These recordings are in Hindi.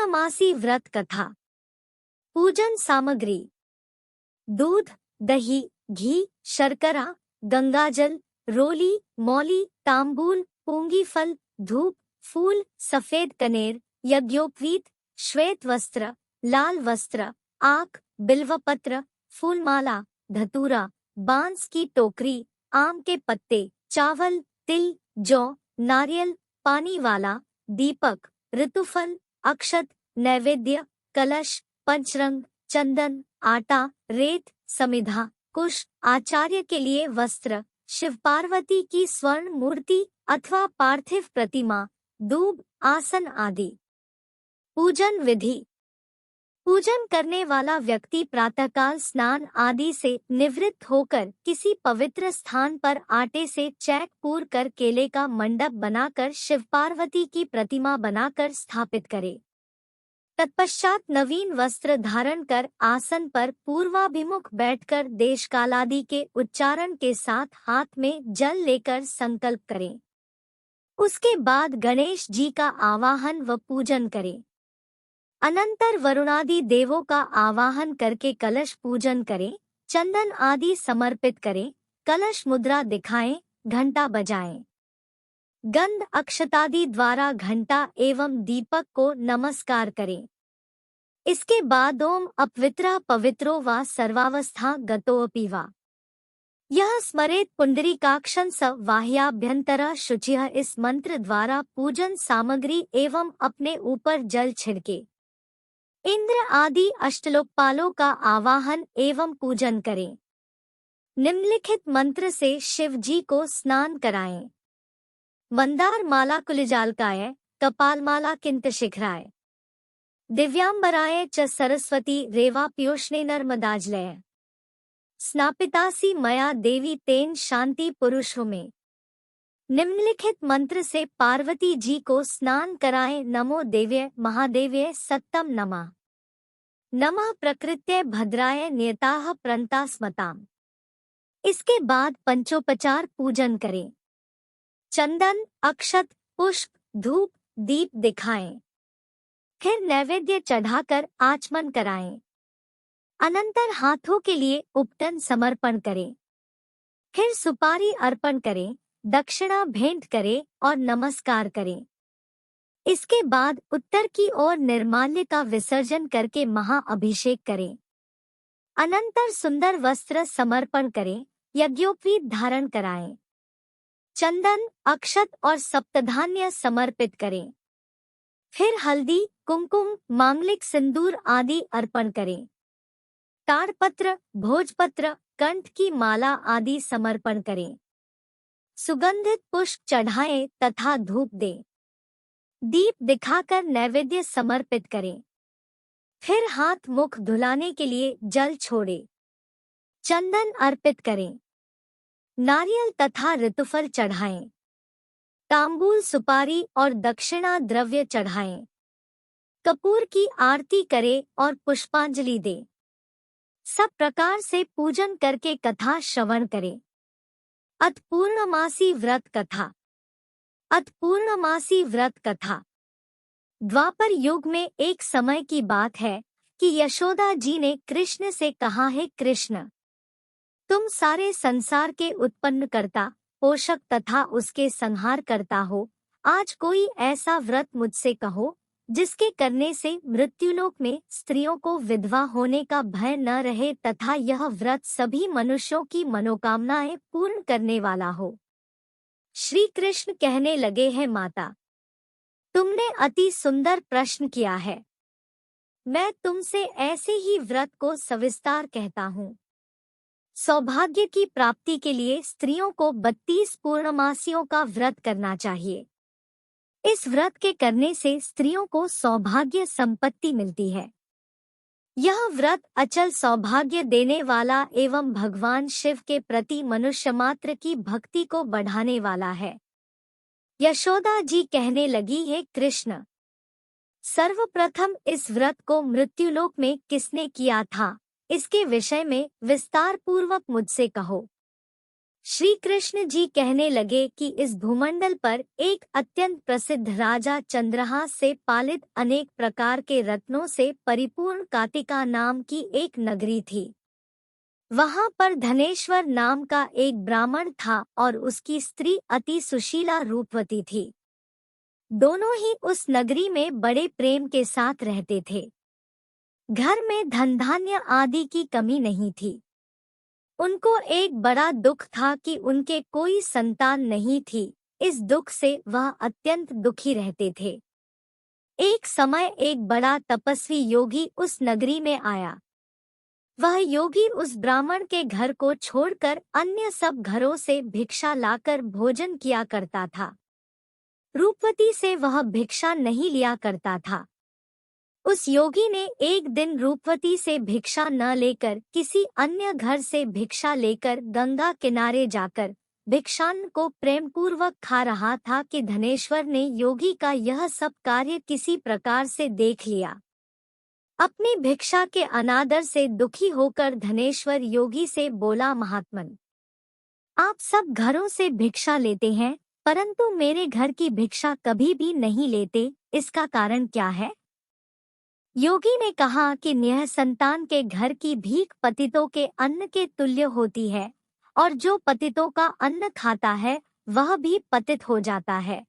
पूर्णमासी व्रत कथा। पूजन सामग्री: दूध, दही, घी, शर्करा, गंगाजल, रोली, मौली, तांबूल, पूंगी फल, धूप, फूल, सफेद कनेर, यज्ञोपवीत, श्वेत वस्त्र, लाल वस्त्र, आक, बिल्वपत्र, फूलमाला, धतूरा, बांस की टोकरी, आम के पत्ते, चावल, तिल, जौ, नारियल, पानी वाला, दीपक, ऋतुफल, अक्षत, नैवेद्य, कलश, पंचरंग, चंदन, आटा, रेत, समिधा, कुश, आचार्य के लिए वस्त्र, शिव पार्वती की स्वर्ण मूर्ति अथवा पार्थिव प्रतिमा, दूब, आसन आदि। पूजन विधि: पूजन करने वाला व्यक्ति प्रातःकाल स्नान आदि से निवृत्त होकर किसी पवित्र स्थान पर आटे से चैक पूर कर केले का मंडप बनाकर शिव पार्वती की प्रतिमा बनाकर स्थापित करे। तत्पश्चात नवीन वस्त्र धारण कर आसन पर पूर्वाभिमुख बैठकर देशकालादि के उच्चारण के साथ हाथ में जल लेकर संकल्प करें। उसके बाद गणेश जी का आवाहन व पूजन करें। अनंतर वरुणादि देवों का आवाहन करके कलश पूजन करें, चंदन आदि समर्पित करें, कलश मुद्रा दिखाएं, घंटा बजाएं। गंध अक्षतादि द्वारा घंटा एवं दीपक को नमस्कार करें। इसके बाद ओम अपवित्र पवित्रो वा सर्वावस्था गतोऽपि वा यह स्मरेत पुंडरीकाक्षं स वाह्याभ्यंतर शुचिः। इस मंत्र द्वारा पूजन सामग्री एवं अपने ऊपर जल छिड़के। इंद्र आदि अष्टलोकपालों का आवाहन एवं पूजन करें। निम्नलिखित मंत्र से शिव जी को स्नान कराएं। मंदार माला कुलिजालकाय, कपालमाला किंतशिखराय, दिव्यांबराय च सरस्वती रेवा पीयूषणे नर्मदाजलय, स्नापितासी मया देवी तेन शांति पुरुषो में। निम्नलिखित मंत्र से पार्वती जी को स्नान कराएं। नमो देव्य महादेव्य सत्तम नमः। नमः प्रकृत्यै भद्राय नियताः प्रन्ता स्मताम्। इसके बाद पंचोपचार पूजन करें। चंदन, अक्षत, पुष्प, धूप, दीप दिखाएं। फिर नैवेद्य चढ़ाकर आचमन कराएं। अनंतर हाथों के लिए उपटन समर्पण करें। फिर सुपारी अर्पण करें, दक्षिणा भेंट करें और नमस्कार करें। इसके बाद उत्तर की ओर निर्माल्य का विसर्जन करके महाअभिषेक करें। अनंतर सुंदर वस्त्र समर्पण करें, यज्ञोपवीत धारण कराएं। चंदन, अक्षत और सप्तधान्य समर्पित करें। फिर हल्दी, कुमकुम, मांगलिक सिंदूर आदि अर्पण करें। ताड़पत्र, भोजपत्र, कंठ की माला आदि समर्पण करें। सुगंधित पुष्प चढ़ाएं तथा धूप दें। दीप दिखाकर नैवेद्य समर्पित करें। फिर हाथ मुख धुलाने के लिए जल छोड़ें। चंदन अर्पित करें। नारियल तथा ऋतुफल चढ़ाएं। तांबूल, सुपारी और दक्षिणा द्रव्य चढ़ाएं। कपूर की आरती करें और पुष्पांजलि दें। सब प्रकार से पूजन करके कथा श्रवण करें। अथ पूर्णमासी व्रत कथा। अथ पूर्णमासी व्रत कथा। द्वापर युग में एक समय की बात है कि यशोदा जी ने कृष्ण से कहा, है कृष्ण, तुम सारे संसार के उत्पन्न करता, पोषक तथा उसके संहार करता हो। आज कोई ऐसा व्रत मुझसे कहो जिसके करने से मृत्युलोक में स्त्रियों को विधवा होने का भय न रहे तथा यह व्रत सभी मनुष्यों की मनोकामनाएं पूर्ण करने वाला हो। श्री कृष्ण कहने लगे, हैं माता, तुमने अति सुंदर प्रश्न किया है। मैं तुमसे ऐसे ही व्रत को सविस्तार कहता हूँ। सौभाग्य की प्राप्ति के लिए स्त्रियों को 32 पूर्णमासियों का व्रत करना चाहिए। इस व्रत के करने से स्त्रियों को सौभाग्य संपत्ति मिलती है। यह व्रत अचल सौभाग्य देने वाला एवं भगवान शिव के प्रति मनुष्य मात्र की भक्ति को बढ़ाने वाला है। यशोदा जी कहने लगी, है कृष्ण, सर्वप्रथम इस व्रत को मृत्युलोक में किसने किया था, इसके विषय में विस्तार पूर्वक मुझसे कहो। श्री कृष्ण जी कहने लगे कि इस भूमंडल पर एक अत्यंत प्रसिद्ध राजा चंद्रहास से पालित अनेक प्रकार के रत्नों से परिपूर्ण कातिका नाम की एक नगरी थी। वहां पर धनेश्वर नाम का एक ब्राह्मण था और उसकी स्त्री अति सुशीला रूपवती थी। दोनों ही उस नगरी में बड़े प्रेम के साथ रहते थे। घर में धन धान्य आदि की कमी नहीं थी। उनको एक बड़ा दुख था कि उनके कोई संतान नहीं थी। इस दुख से वह अत्यंत दुखी रहते थे। एक समय एक बड़ा तपस्वी योगी उस नगरी में आया। वह योगी उस ब्राह्मण के घर को छोड़कर अन्य सब घरों से भिक्षा लाकर भोजन किया करता था। रूपवती से वह भिक्षा नहीं लिया करता था। उस योगी ने एक दिन रूपवती से भिक्षा न लेकर किसी अन्य घर से भिक्षा लेकर गंगा किनारे जाकर भिक्षान्न को प्रेमपूर्वक खा रहा था कि धनेश्वर ने योगी का यह सब कार्य किसी प्रकार से देख लिया। अपनी भिक्षा के अनादर से दुखी होकर धनेश्वर योगी से बोला, महात्मन, आप सब घरों से भिक्षा लेते हैं परंतु मेरे घर की भिक्षा कभी भी नहीं लेते, इसका कारण क्या है? योगी ने कहा कि निःसंतान के घर की भीख पतितों के अन्न के तुल्य होती है और जो पतितों का अन्न खाता है वह भी पतित हो जाता है।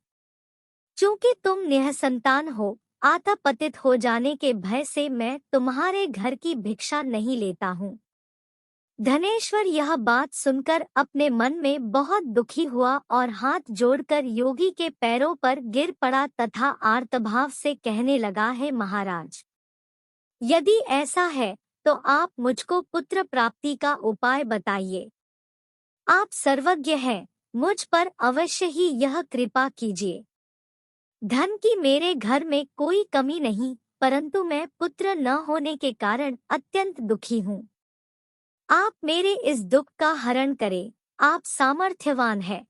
चूंकि तुम निःसंतान हो, अतः पतित हो जाने के भय से मैं तुम्हारे घर की भिक्षा नहीं लेता हूँ। धनेश्वर यह बात सुनकर अपने मन में बहुत दुखी हुआ और हाथ जोड़कर योगी के पैरों पर गिर पड़ा तथा आर्तभाव से कहने लगा, है महाराज, यदि ऐसा है तो आप मुझको पुत्र प्राप्ति का उपाय बताइए। आप सर्वज्ञ हैं, मुझ पर अवश्य ही यह कृपा कीजिए। धन की मेरे घर में कोई कमी नहीं, परंतु मैं पुत्र न होने के कारण अत्यंत दुखी हूँ। आप मेरे इस दुख का हरण करें, आप सामर्थ्यवान हैं।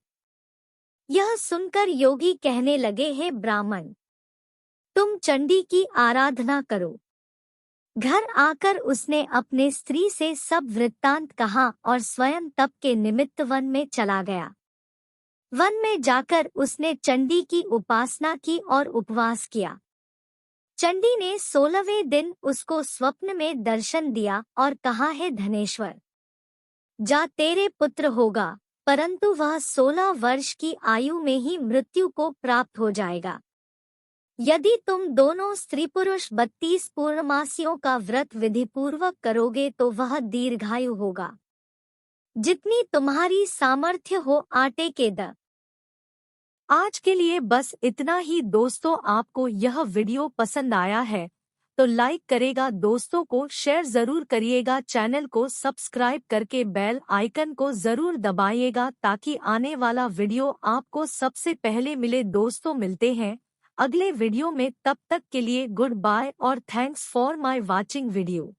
यह सुनकर योगी कहने लगे, हे ब्राह्मण, तुम चंडी की आराधना करो। घर आकर उसने अपने स्त्री से सब वृत्तांत कहा और स्वयं तप के निमित्त वन में चला गया। वन में जाकर उसने चंडी की उपासना की और उपवास किया। चंडी ने 16वें दिन उसको स्वप्न में दर्शन दिया और कहा, है धनेश्वर, जा तेरे पुत्र होगा, परंतु वह 16 वर्ष की आयु में ही मृत्यु को प्राप्त हो जाएगा। यदि तुम दोनों स्त्री पुरुष 32 पूर्णमासियों का व्रत विधिपूर्वक करोगे तो वह दीर्घायु होगा। जितनी तुम्हारी सामर्थ्य हो आटे के द। आज के लिए बस इतना ही दोस्तों। आपको यह वीडियो पसंद आया है तो लाइक करेगा, दोस्तों को शेयर जरूर करिएगा, चैनल को सब्सक्राइब करके बेल आइकन को जरूर दबाइएगा ताकि आने वाला वीडियो आपको सबसे पहले मिले। दोस्तों मिलते हैं अगले वीडियो में, तब तक के लिए गुड बाय और thanks for my watching video.